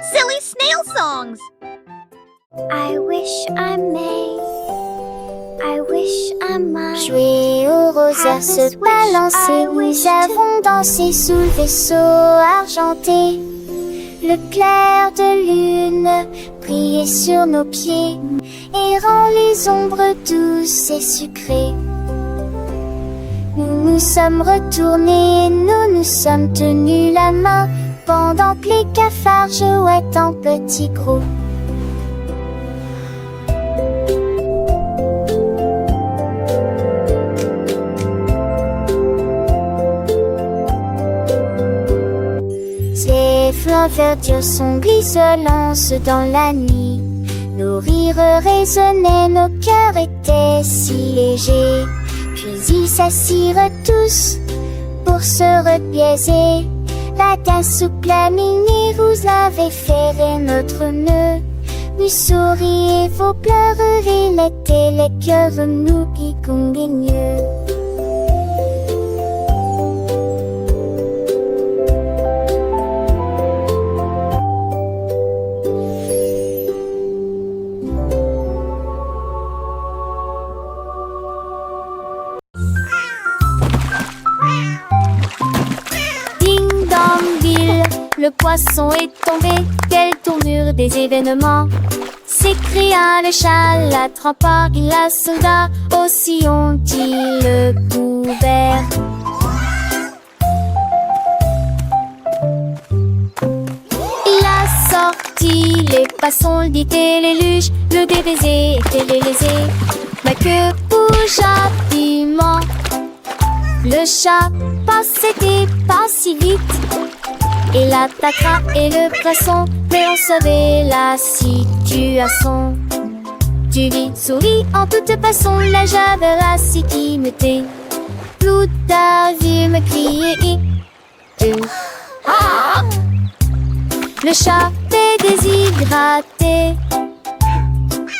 Silly snail songs! I wish I may. I wish I might. Jouer au rosaire, se balancer. Nous avons dansé sous le vaisseau argenté. Le clair de lune brillait sur nos pieds et rend les ombres douces et sucrées. Nous nous sommes retournés, nous nous sommes tenus la main pendant que les cafards jouaient en petits groupes. Les flancs verdures sont grisonnants dans la nuit. Nos rires résonnaient, nos cœurs étaient si légers. Puis ils s'assirent tous pour se repiaiser. La tasse souple à minuit, vous avez ferré notre nœud. Nous souriez, vos pleurs l'étaient les cœurs nous qui conguigneux. Le poisson est tombé, quelle tournure des événements, s'écria le chat, la trempa, la soldat, aussi ont-ils le couvert. Il a sorti les passons, le dit et les luges, le DBZ était les lésés. Ma queue bougea piment, le chat passait pas si vite. Il attaquera et le poisson, mais on savait la situation. Tu vis, souris en toute façon, la javerasse qui me tait. Tout a vu me crier. Ah! Le chat est déshydraté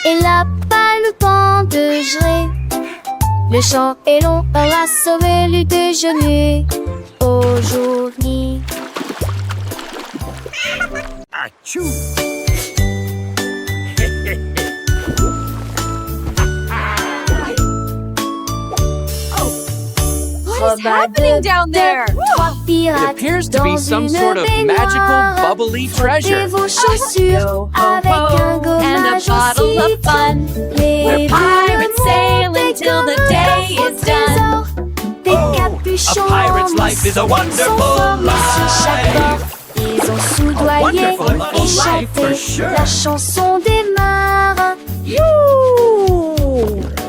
et n'a pas le temps de gérer. Le champ est long, on a sauvé le déjeuner aujourd'hui. Achoo! What is happening down there? It appears to be some sort of magical, bubbly treasure. Vos chaussures avec un And a gommage bottle aussi of fun. Les We're pirates sailing till the day is done. Des capuchons A pirate's life is a wonderful sur chaque bord. life. Ils ont soudoyé Wonderful et life for chanté sure. la chanson des marins. Youhou!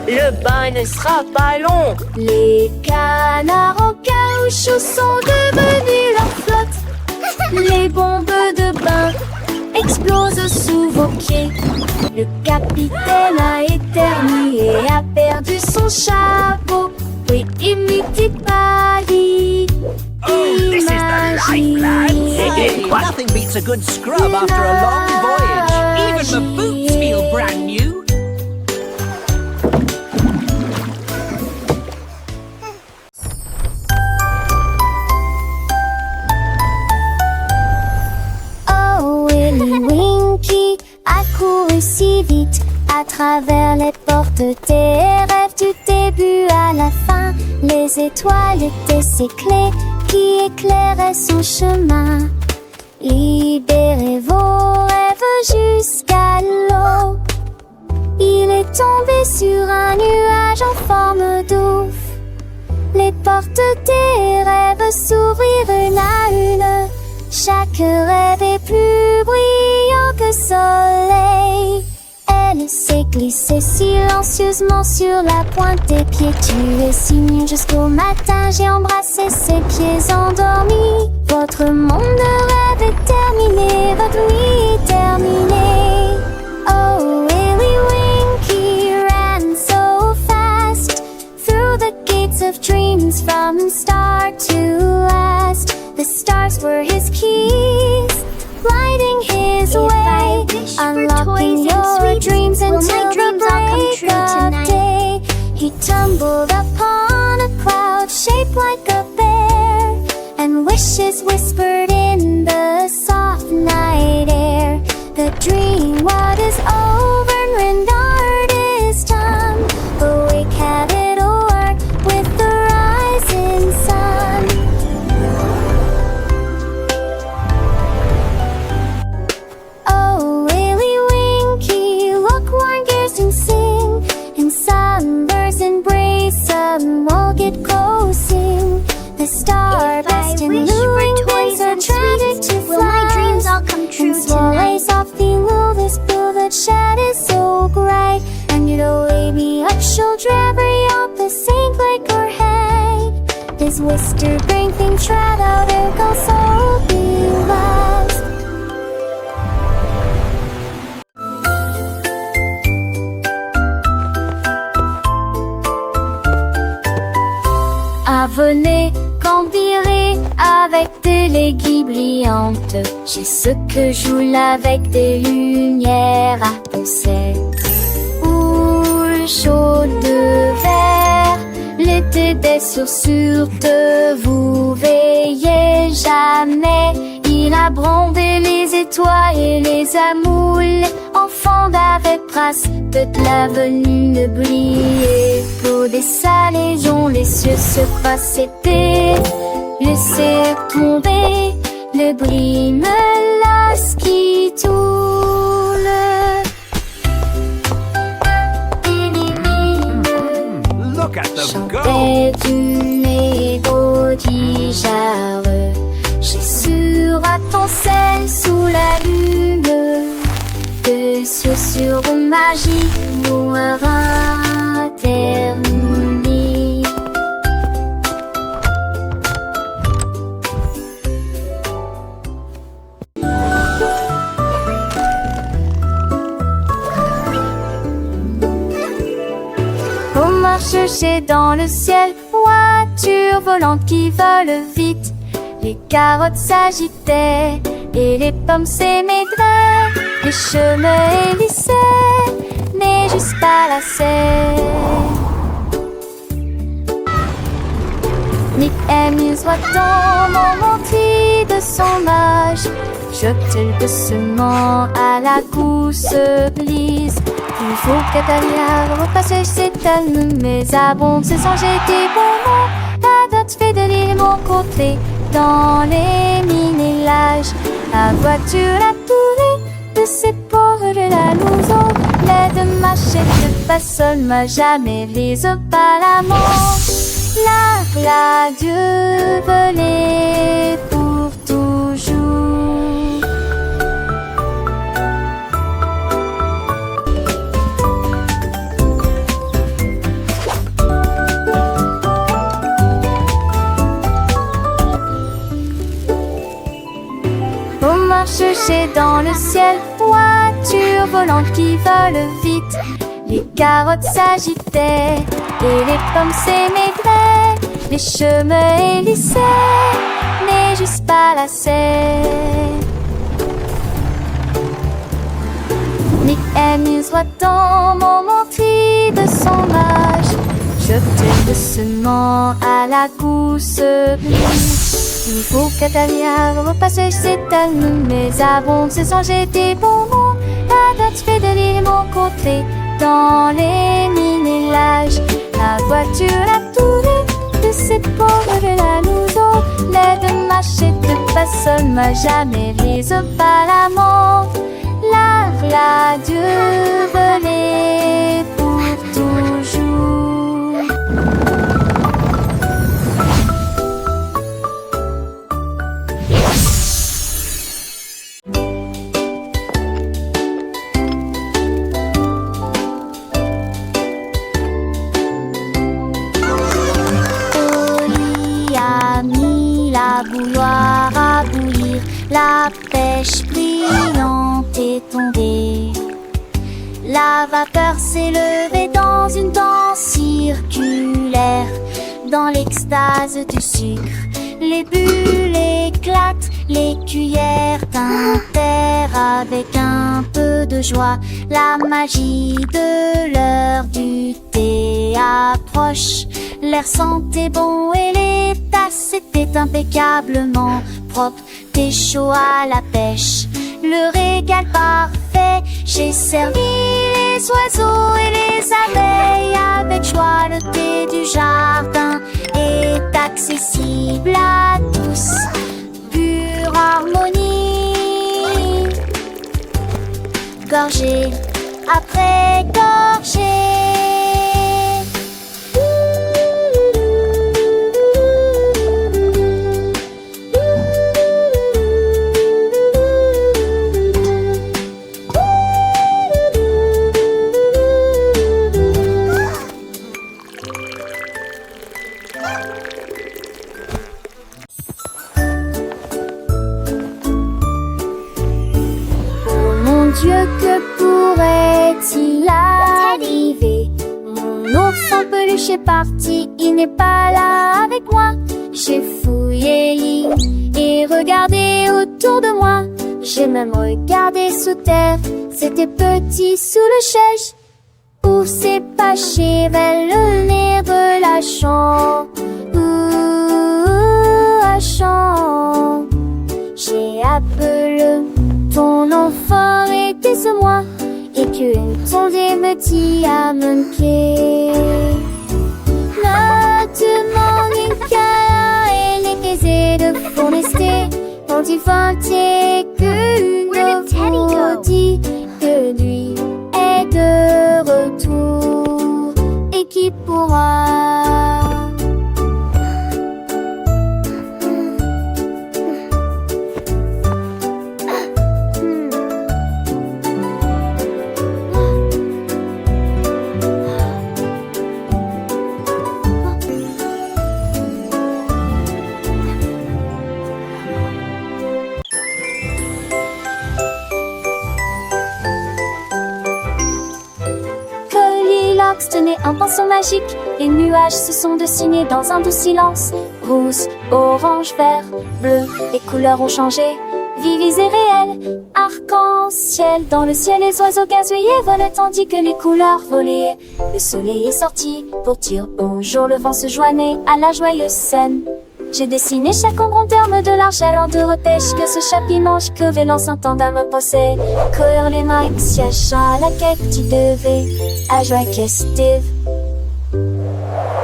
Le bain ne sera pas long. Les canards en caoutchouc sont devenus leur flotte. Les bombes de bain explosent sous vos pieds. Le capitaine a éternué et a perdu son chapeau. Oui, imite pas dit. This is the life, lads. Nothing beats a good scrub after a long voyage. Even the boots feel brand new. Oh, Willy Winky a couru si vite à travers les portes des rêves du début à la fin. Les étoiles étaient ses clés qui éclairaient son chemin. Libérez vos rêves jusqu'à l'eau. Il est tombé sur un nuage en forme d'ouf. Les portes des rêves s'ouvrirent une à une. Chaque rêve est plus brillant que soleil. Elle s'est glissée silencieusement sur la pointe des pieds. Tu es si mignon jusqu'au matin. J'ai embrassé ses pieds endormis. Votre monde de rêve est terminé. Votre nuit est terminée. Oh, Willy Winky ran so fast through the gates of dreams from start to last. The stars were his keys, lighting his way, unlocking your dreams until the break of day. He tumbled upon a cloud shaped like a bear, and wishes whispered in the soft night air. Dream what is over and rendered is time. Awake, have it all work with the rising sun. Oh, Willy Winky, look, one gears and sing. And sunbursts embrace them, all get closing. The star-burst and moving things are tragic to fly. Will my dreams all come true And small tonight? lace off below this blue that shed is so bright. And you'll wake me up, shoulder every up the sink like her head. This wister bring things trad out, there goes so be lost. Ah, venez, campirer avec des aiguilles brillantes. J'ai ce que je voulais avec des lumières à penser. Ou chaud de verre, l'été des chaussures de vous veillez jamais. Il a brandé les étoiles et les amoules, enfants d'avec trace de l'avenue briller. Pour des salés dont les cieux se passaient, laissez tomber le bris me lasse qui tourne. Look at them go! Chantait du mélodie jarre. J'ai sur à ton sel sous la lune. De chaussures de magie pour terminer. On marche chercher dans le ciel, voiture volante qui vole vite. Les carottes s'agitaient et les pommes s'émaidraient. Les chemins hélissaient, mais juste pas la serre. Nick amuse dans mon mentis de son âge. Jette doucement à la gousse glisse. Il faut qu'Atalia repasse ses talons, mais abonde se sent jeter bon. La date fait de l'île mon côté dans les minélages. La voiture a tourné de ses pauvres de la louson. L'aide machette pas seule m'a jamais lise pas la mort. La Dieu volée pour toujours. On marche chercher dans le ciel, voiture volante qui vole vite. Les carottes s'agitaient et les pommes s'émaidraient. Les chemins hélissaient, mais juste pas la serre. Nick amuse dans mon mentis de son âge. Jette doucement à la gousse glisse. Il faut qu'Atalia repasse ses talons, mais abonde se sont jetés bonbons. La date fait de l'île mon côté dans les minélages. La voiture a tourné de ses pauvres de la louson. L'aide machette pas seule m'a jamais lise pas la mort. La Dieu volée pour toujours. Oli a mis la bouilloire à bouillir, la pêche brillante est tombée. La vapeur s'est levée dans une danse circulaire, dans l'extase du sucre. Les bulles éclatent, les cuillères tintèrent avec un peu de joie. La magie de l'heure du thé approche. L'air sentait bon et les tasses étaient impeccablement propres. T'es chaud à la pêche, le régal parfait. J'ai servi les oiseaux et les abeilles avec joie. Le thé du jardin est accessible à tous. Pure harmonie, gorgée après gorgée. Dieu, que pourrait-il arriver? Mon ours en peluche est parti, il n'est pas là avec moi. J'ai fouillé et regardé autour de moi. J'ai même regardé sous terre, c'était petit sous le chaise. Où s'est caché vers le nez de la chambre? La chambre. J'ai appelé ton enfant était ce moi, et qu'une tondée me dit à manquer. Ne demande qu'à elle est aisée de forester, quand il vantait qu'une vous dit que lui est de retour, et qui pourra tenait un pinceau magique, les nuages se sont dessinés dans un doux silence. Rouge, orange, vert, bleu, les couleurs ont changé, vives et réelles. Arc-en-ciel, dans le ciel les oiseaux gazouillaient volaient tandis que les couleurs volaient. Le soleil est sorti pour dire bonjour, le vent se joignait à la joyeuse scène. J'ai dessiné chaque ombre en termes de l'argent de repêche, que ce chapimange que vélant s'entendait me poser. Courir les mains, siège à la quête, tu devais à joie festive.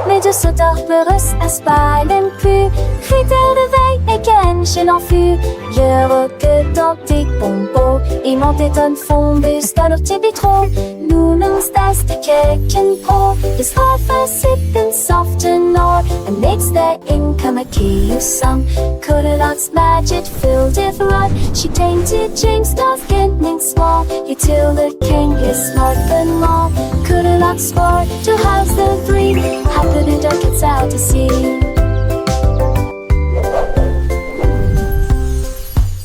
Mais de sauteurs peureux à spa, même plus critères de veille et qu'un chez l'enfus. Je que dans tes pompos et mon téton fond bus dans nos petits bitrons. Nous nous das de keken pro, the sofa sipping soft and all, and makes the income a key of some. Goldilocks magic filled with rod, she tainted James North getting small. You till the king is smart and long. Goldilocks swore to house the three, happy the duck gets out to sea.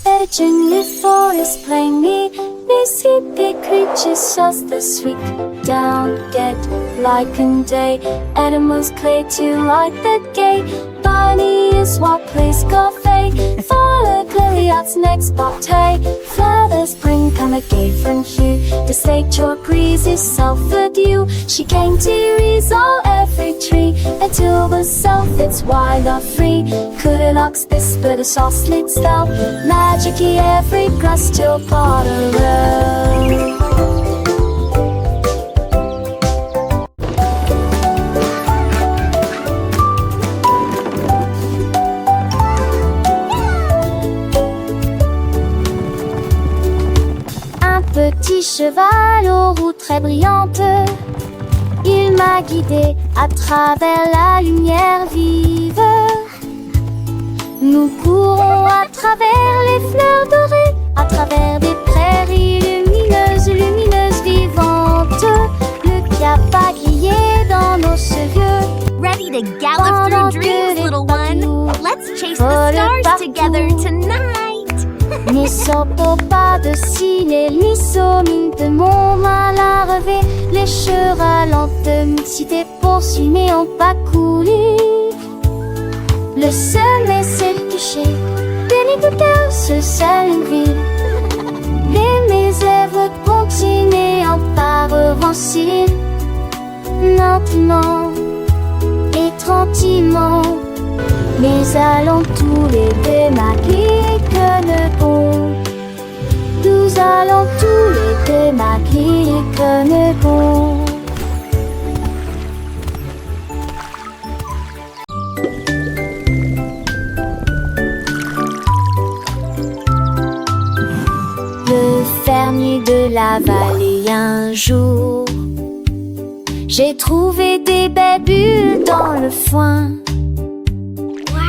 Legend the forest plainly, these hippie creatures just the sweet down get like in day. Animals play to like the gay. Bunny is what plays coffee. Follow Gloriot's next bobtail. Flowers bring come a gay from hue. The sage or breeze is self-adieu. She came to resolve every tree until the self it's wild or free. Goldilocks whisper the soft slits down. Magic-y every grass till Potter Road. Petit cheval aux roues très brillantes, il m'a guidé à travers la lumière vive. Nous courons à travers les fleurs dorées, à travers des prairies lumineuses, lumineuses, vivantes. Le cap a grillé dans nos cheveux. Ready to gallop through dreams, little one? Let's chase the stars together tonight. Ne sortons pas de cils, ni mine de mon mal à relever. Les chevaux lentes, mixité poursuit, mais ont pas coulé. Le soleil s'est couché, béni de cœur, ce seul une ville. Mes lèvres continuent en pas revancer. Lentement et tranquillement, mais allons tous les deux marquer que le bon de ma grille comme bon. Le fermier de la vallée un jour, j'ai trouvé des belles bulles dans le foin.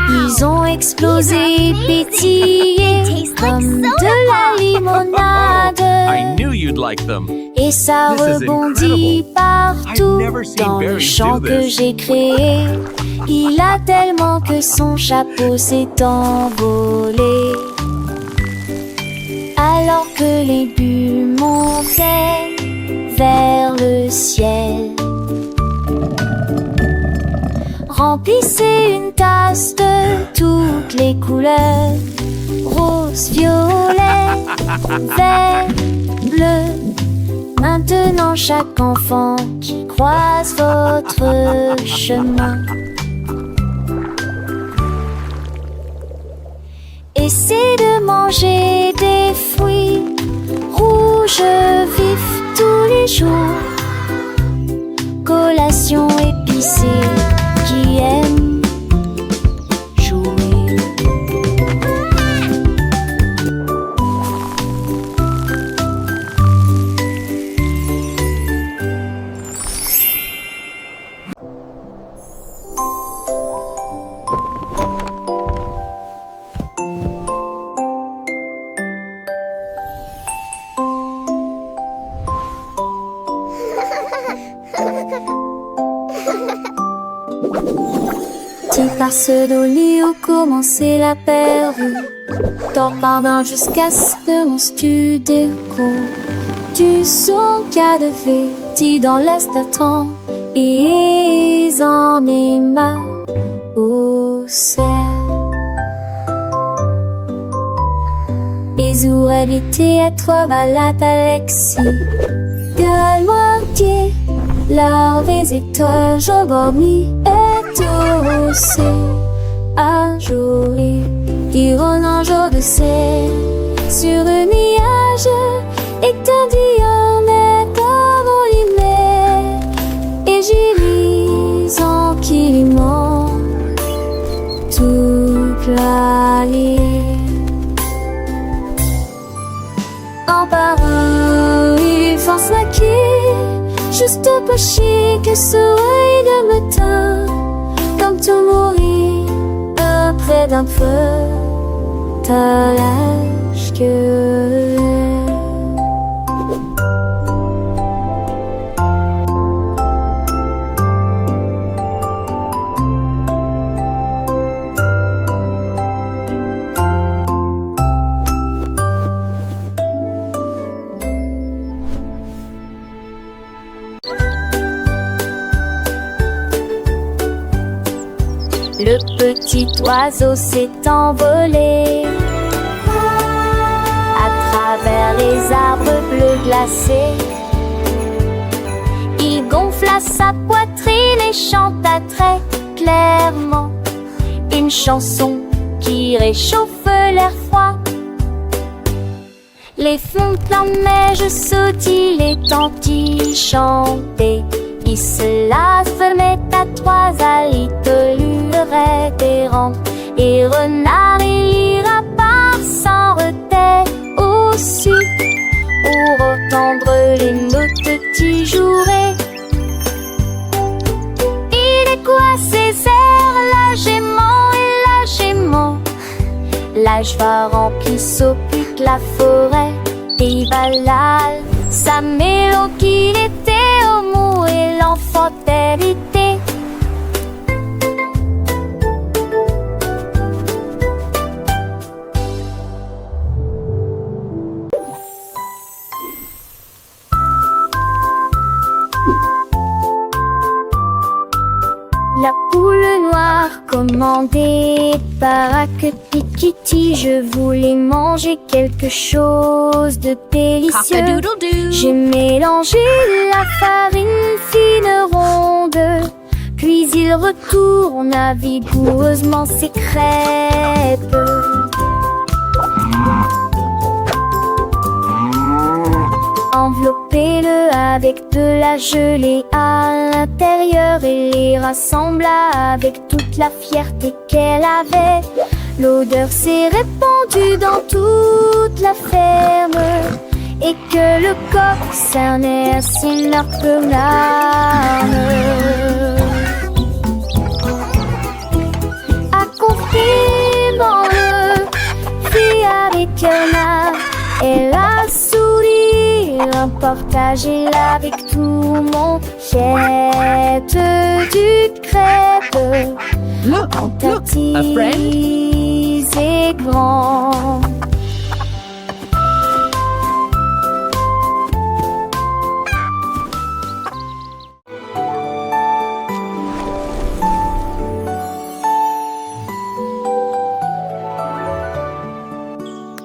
Ils ont explosé et pétillé comme de la limonade. I knew you'd like them. Et ça This is rebondit incredible. partout I've never seen dans le berries champ do que this. j'ai créé. Il a tellement que son chapeau s'est envolé. Alors que les bulles montaient vers le ciel. Remplissez une tasse de toutes les couleurs, rose, violet, vert, bleu. Maintenant chaque enfant qui croise votre chemin, essaie de manger des fruits rouges vifs tous les jours. Collation épicée qui aime jouer. Tu passes dans lit où commencer la période. T'en parles jusqu'à ce que mon studio découvre. Tu sens qu'il y a de vêtis dans l'est temps. Et ils en est marre au ciel. Ils auraient été être malades Alexis. De moitié, leur visiteur, je dormis et aussi un jour, qui rôde un jour de ciel sur le nuage et t'en dit on est envolé. Et j'y lis en kiliment toute la ligne. En parole, il pense maquiller, juste pas chier que soleil de matin. Comme tout mourir près d'un feu, t'as l'âge que le petit oiseau s'est envolé à travers les arbres bleus glacés. Il gonfla sa poitrine et chanta très clairement une chanson qui réchauffe l'air froid. Les fontaines de neige sautillent, les tantis chantaient. Il se la fermait à trois alitelures révérentes. Et renard il ira par sans retrait au-dessus pour entendre les notes qui joueraient. Il est quoi ces airs, la gément, l'âge va remplir s'occupe la forêt. Et balade sa mélodie qu'il était au mou et l'enfant hérité. La poule noire commandée par Kitty, je voulais manger quelque chose de délicieux. Cock-a-doodle-doo. J'ai mélangé la farine fine ronde, puis il retourna vigoureusement ses crêpes. En Enveloppez-le avec de la gelée à l'intérieur et les rassembla avec toute la fierté qu'elle avait. L'odeur s'est répandue dans toute la ferme et que le coq cernait à ses meurtres larmes. Accompagnement-le fit avec un art et la sourire, partagez-la avec tout mon jette du crêpe. Look, en look, a friend. petits et grands.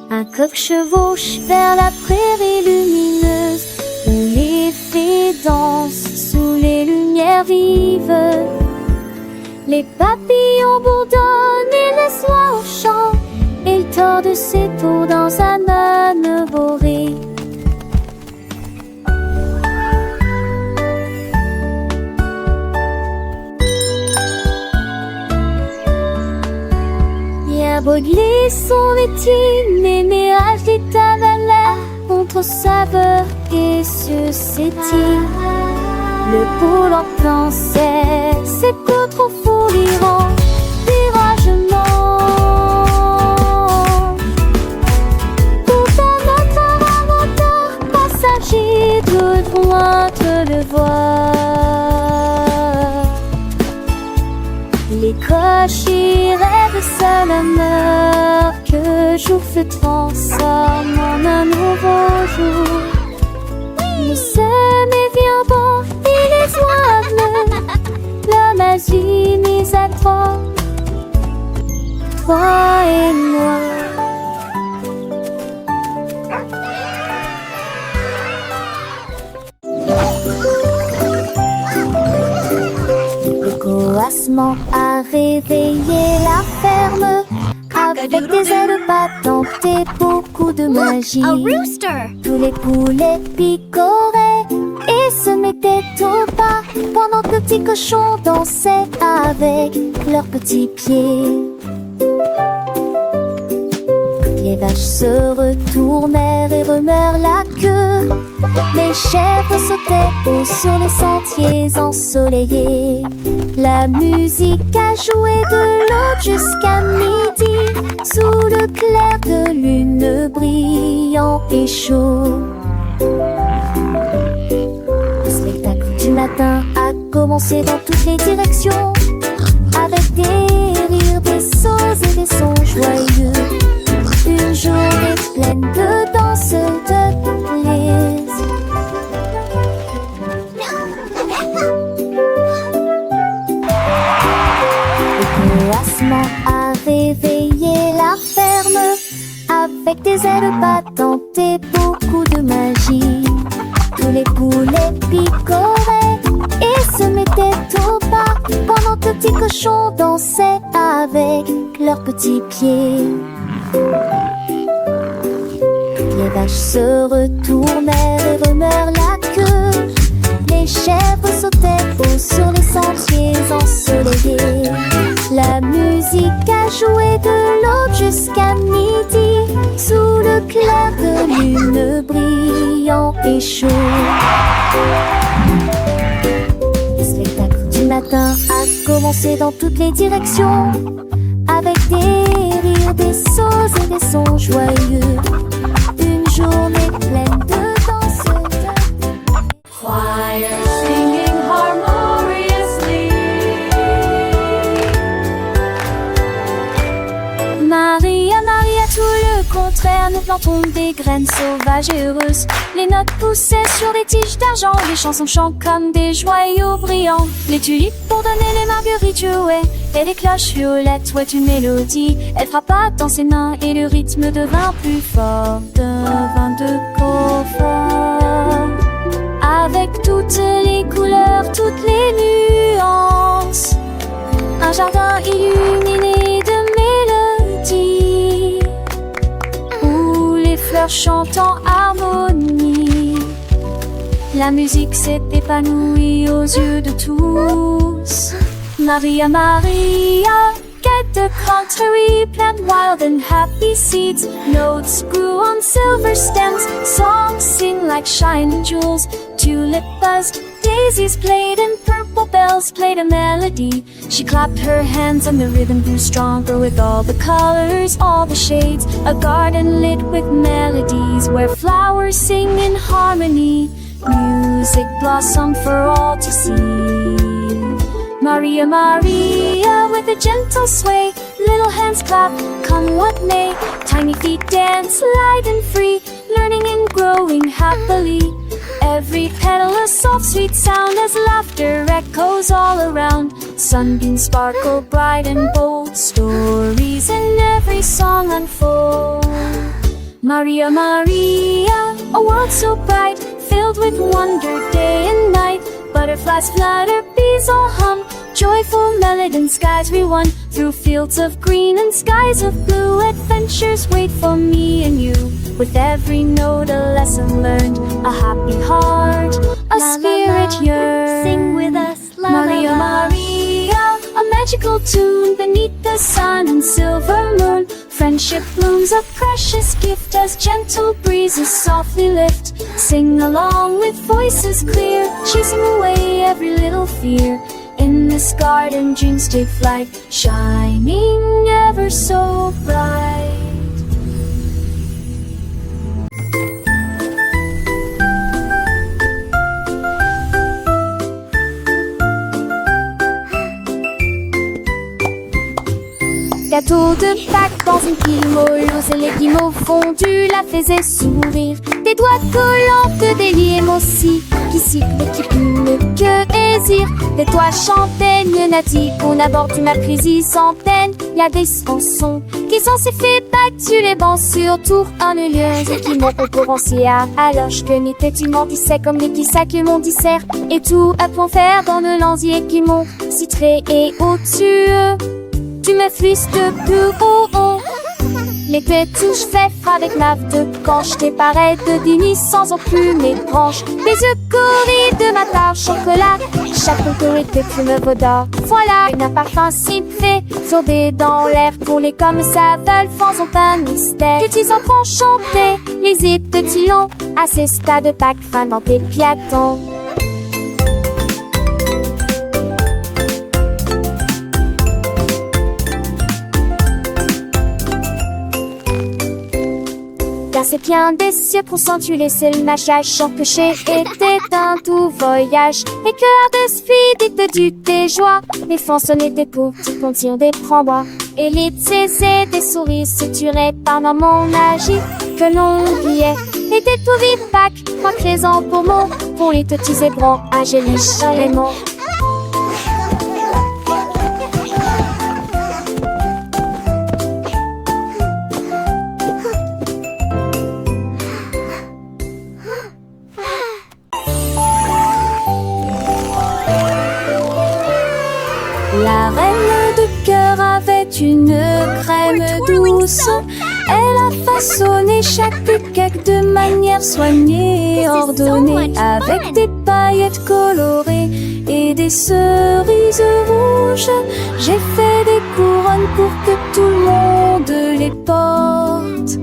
Un coq chevauche vers la prairie lumineuse où les fées dansent sous les lumières vives. Les papillons bourdonnent et laissent l'oie au champ. Il tord de ses tours dans un âne boré. Bien brûlé son métier, les mirages des tavalères contre saveur et suscétile. Le poule en pensait, c'est que trop fou l'Iran, viragement. Tout un autre inventeur, passager de droite le voir. Les cochers rêvent seul un heure que jour se transforme en un nouveau jour. Nous sommes bien bons et les oies l'homme agit mis à trois et moi. Le coassement a réveillé la ferme avec des ailes battantes et beaucoup de magie. A rooster! Tous les poulets picoraient et se mettaient au pas pendant que le petit cochon dansait avec leurs petits pieds. Les vaches se retournèrent et remuèrent la queue. Les chèvres sautaient haut sur les sentiers ensoleillés. La musique a joué de l'aube jusqu'à midi, sous le clair de lune brillant et chaud. Le spectacle du matin a commencé dans toutes les directions, avec des rires, des sauts et des sons joyeux. Une journée pleine de danse, de plaisir. Le coassement a réveillé la ferme avec des ailes battantes et beaucoup de magie. Tous les poulets picoraient et se mettaient au pas pendant que le petit cochon dansait avec leurs petits pieds. Les vaches se retournèrent et remuèrent la queue. Les chèvres sautaient haut sur les sentiers ensoleillés. La musique a joué de l'aube jusqu'à midi, sous le clair de lune brillant et chaud. Le spectacle du matin a commencé dans toutes les directions, avec des rires, des sauts et des sons joyeux. Une journée pleine de danse, Choir singing harmoniously. Maria, Maria, tout le contraire, nous plantons des graines sauvages et heureuses. Les notes poussaient sur des tiges d'argent, les chansons chantent comme des joyaux brillants. Les tulipes pour donner les marguerites jouaient, et les cloches violettes jouaient une mélodie. Elle frappa dans ses mains et le rythme devint plus fort, devint de confort. Avec toutes les couleurs, toutes les nuances, un jardin illuminé de mélodies, où les fleurs chantent en harmonie. La musique s'est épanouie aux yeux de tous. Maria, Maria, get the contrary, plant wild and happy seeds. Notes grew on silver stems, songs sing like shining jewels. Tulip buzzed, daisies played, and purple bells played a melody. She clapped her hands and the rhythm grew stronger with all the colors, all the shades. A garden lit with melodies where flowers sing in harmony. Music blossomed for all to see. Maria, Maria, with a gentle sway, little hands clap, come what may. Tiny feet dance light and free, learning and growing happily. Every petal a soft sweet sound as laughter echoes all around. Sunbeams sparkle bright and bold, stories in every song unfold. Maria, Maria, a world so bright, filled with wonder day and night. Butterflies flutter, bees all hum, joyful melody and skies we won. Through fields of green and skies of blue, adventures wait for me and you. With every note a lesson learned, a happy heart, a spirit yearns. Sing with us, la Maria, la la. Maria, a magical tune beneath the sun and silver moon. Friendship blooms a precious gift as gentle breezes softly lift. Sing along with voices clear, chasing away every little fear. In this garden dreams take flight, shining ever so bright. Gâteau de Pâques dans une pile molleuse et les guimauves fondus la faisaient sourire. Des doigts collants de délier aussi, qui sifflent et qui plument que désir. Des toits chantaignes natives, on aborde du mépris sans peine. Y a des chansons qui sont si fait battus les bancs sur tour en lieu et qui m'ont concurrencé à alors que n'était-il m'en disait comme les petits sacs mon dissert et tout à point faire dans le lanzier qui monte citré et au-dessus. Tu me flisses de plus haut. L'été touche fait avec ma de quand je t'ai pareil de déni sans en plus mes branches. Les yeux corris de ma part chocolat, chaque contour était plume d'or. Voilà un parfum si fait, sorbet dans l'air pour les comme ça veulent, faisons pas mystère. Petits enfants chantaient les hits de Tillon, à ces stades de Pâques fin dans tes piatons. Car c'est bien des cieux pour tu laisser le mâchage sans péché était un doux voyage. Et cœur de sphidique du tes joies, les fans sonnaient des coups, qui contirent des frambois. Et les et des souris suturées par maman magique que l'on oubliait. Et des tout vives Pâques, moi présent pour mon, pour les petits zébrants, angéliques, Raymond. La reine de cœur avait une crème douce. Elle a façonné chaque cake de manière soignée et ordonnée, avec des paillettes colorées et des cerises rouges. J'ai fait des couronnes pour que tout le monde les porte.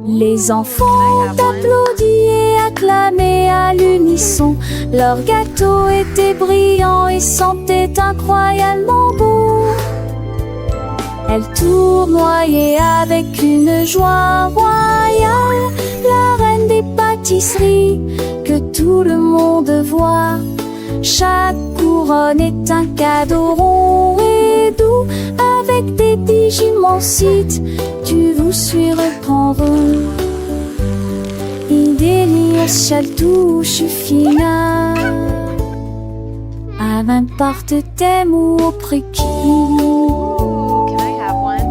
Les enfants applaudissent et acclamaient à l'unisson. Leur gâteau était brillant et sentait incroyablement bon. Elle tournoyait avec une joie royale, la reine des pâtisseries que tout le monde voit. Chaque couronne est un cadeau rond et doux, avec des digimonsites, tu vous suis reprendre. Idélios touche finale, à n'importe thème ou au prix qui. Can I have one?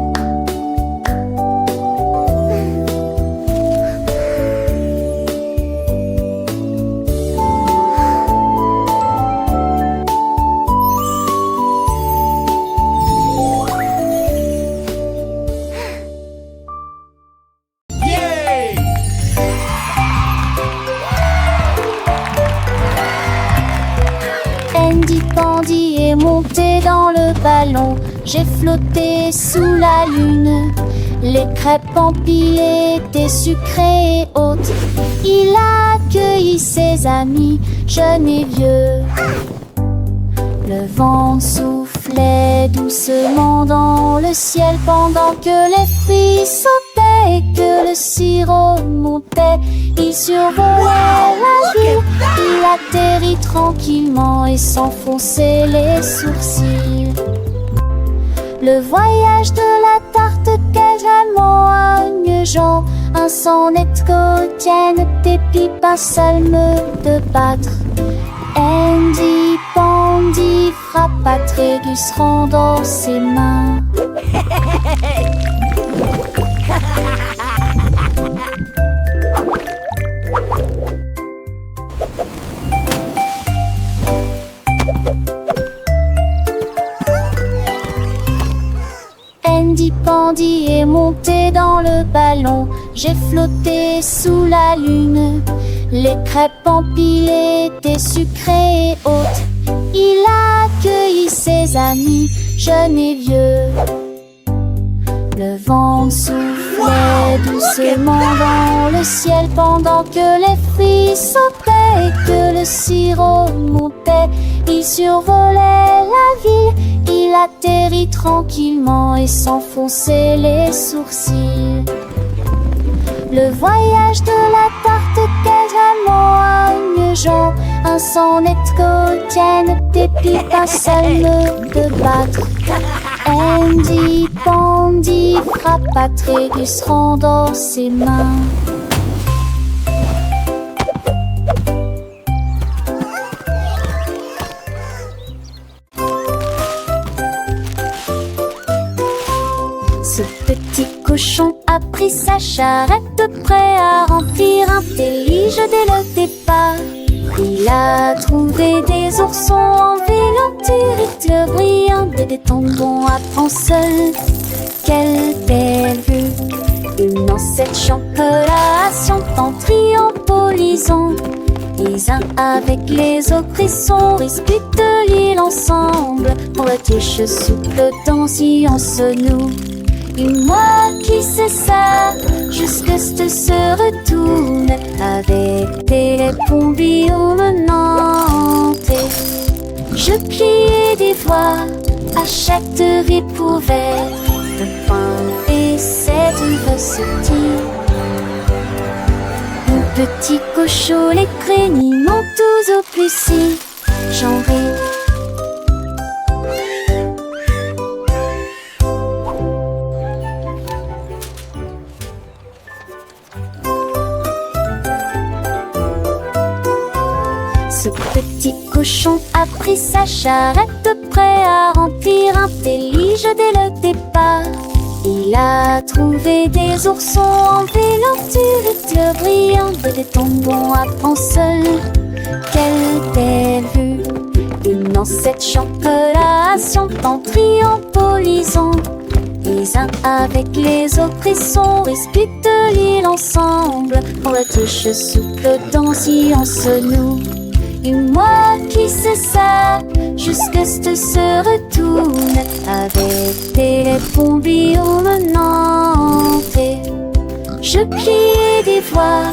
ballon, j'ai flotté sous la lune. Les crêpes empilées étaient sucrées et hautes. Il a accueilli ses amis, jeunes et vieux. Le vent soufflait doucement dans le ciel pendant que les fruits sautaient et que le sirop montait. Il survolait la ville, il atterrit tranquillement et s'enfonçait les sourcils. Le voyage de la tarte quasiment agnegeant, un sonnet quotidien, des pipes, un salme de battre. Andy Pandy frappa Trégus dans ses mains. Andy Pandy est monté dans le ballon, j'ai flotté sous la lune. Les crêpes empilées étaient sucrées et hautes. Il a accueilli ses amis, jeunes et vieux. Le vent soufflait doucement dans le ciel pendant que les fruits sautaient et que le sirop montait. Il survolait la ville, il atterrit tranquillement et s'enfonçait les sourcils. Le voyage de la tarte quasiment agnegeant, un sonnet quotidien, des pipes, un salme de battre. Andy Pandy frappa Trégus dans ses mains. Ce petit cochon a pris sa charrette, prêt à remplir un délige dès le départ. Il a trouvé des oursons en vélo, brillants, des tendons à prendre seul. Quelle belle vue! Une ancêtre chocolat chantant, triompholisant. Les uns avec les autres, ils sont disputent l'île ensemble. Pour la tige souple danser en se noue. Et moi qui sais ça, jusque se retourne avec des pombillons menantés. Je pliais des voix, achèterai pour verre de pain et cette recetille. Mon petit cochon, les créniments tous au plus si j'en ris. Ce petit cochon a pris sa charrette, prêt à remplir un délige dès le départ. Il a trouvé des oursons en vélo, brillants, des tendons à prendre seul. Quelle belle vue! Une ancêtre chocolat chantant, triompholisant. Les uns avec les autres, ils sont disputent l'île ensemble. Pour la touche souple danser en se noue. Et moi qui sais ça, jusque se retourne avec des pombillons menantés. Je pliais des voix,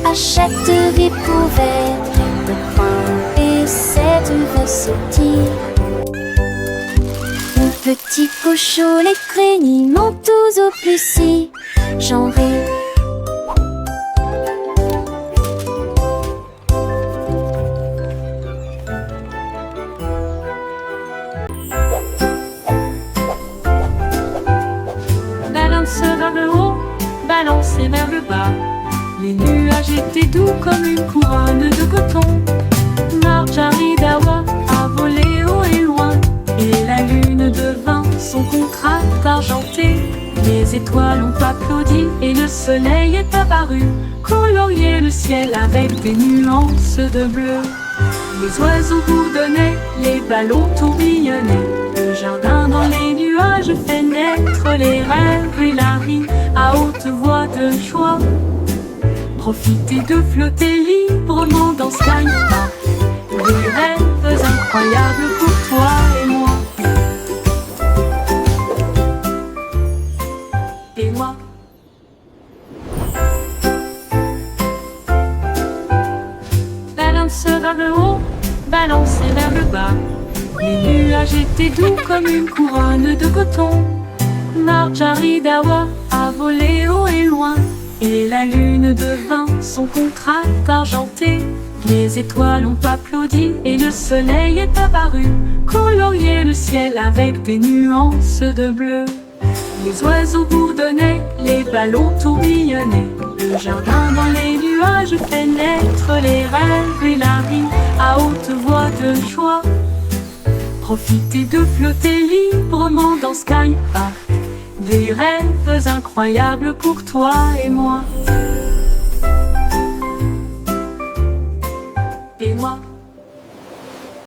achèterai pour verre de pain et cette recetille. Mon petit cochon, les créniments tous au plus si j'en ris. Vers le haut, balancé vers le bas. Les nuages étaient doux comme une couronne de coton. Marjaridawa a volé haut et loin, et la lune devint son contraste argenté. Les étoiles ont applaudi et le soleil est apparu, colorier le ciel avec des nuances de bleu. Les oiseaux bourdonnaient, les ballons tourbillonnaient. Le jardin dans les nuages fait naître les rêves et la rime à haute voix de joie. Profitez de flotter librement dans Sky Park. Des rêves incroyables pour toi et moi. moi. Balance vers le haut, balance vers le bas. Les nuages étaient doux comme une couronne de coton. Marjorie Dawa a volé haut et loin, et la lune devint son contraste argenté. Les étoiles ont applaudi et le soleil est apparu, colorier le ciel avec des nuances de bleu. Les oiseaux bourdonnaient, les ballons tourbillonnaient. Le jardin dans les nuages fait naître les rêves et la vie à haute voix de joie. Profitez de flotter librement dans Sky Park, des rêves incroyables pour toi et moi. Et moi.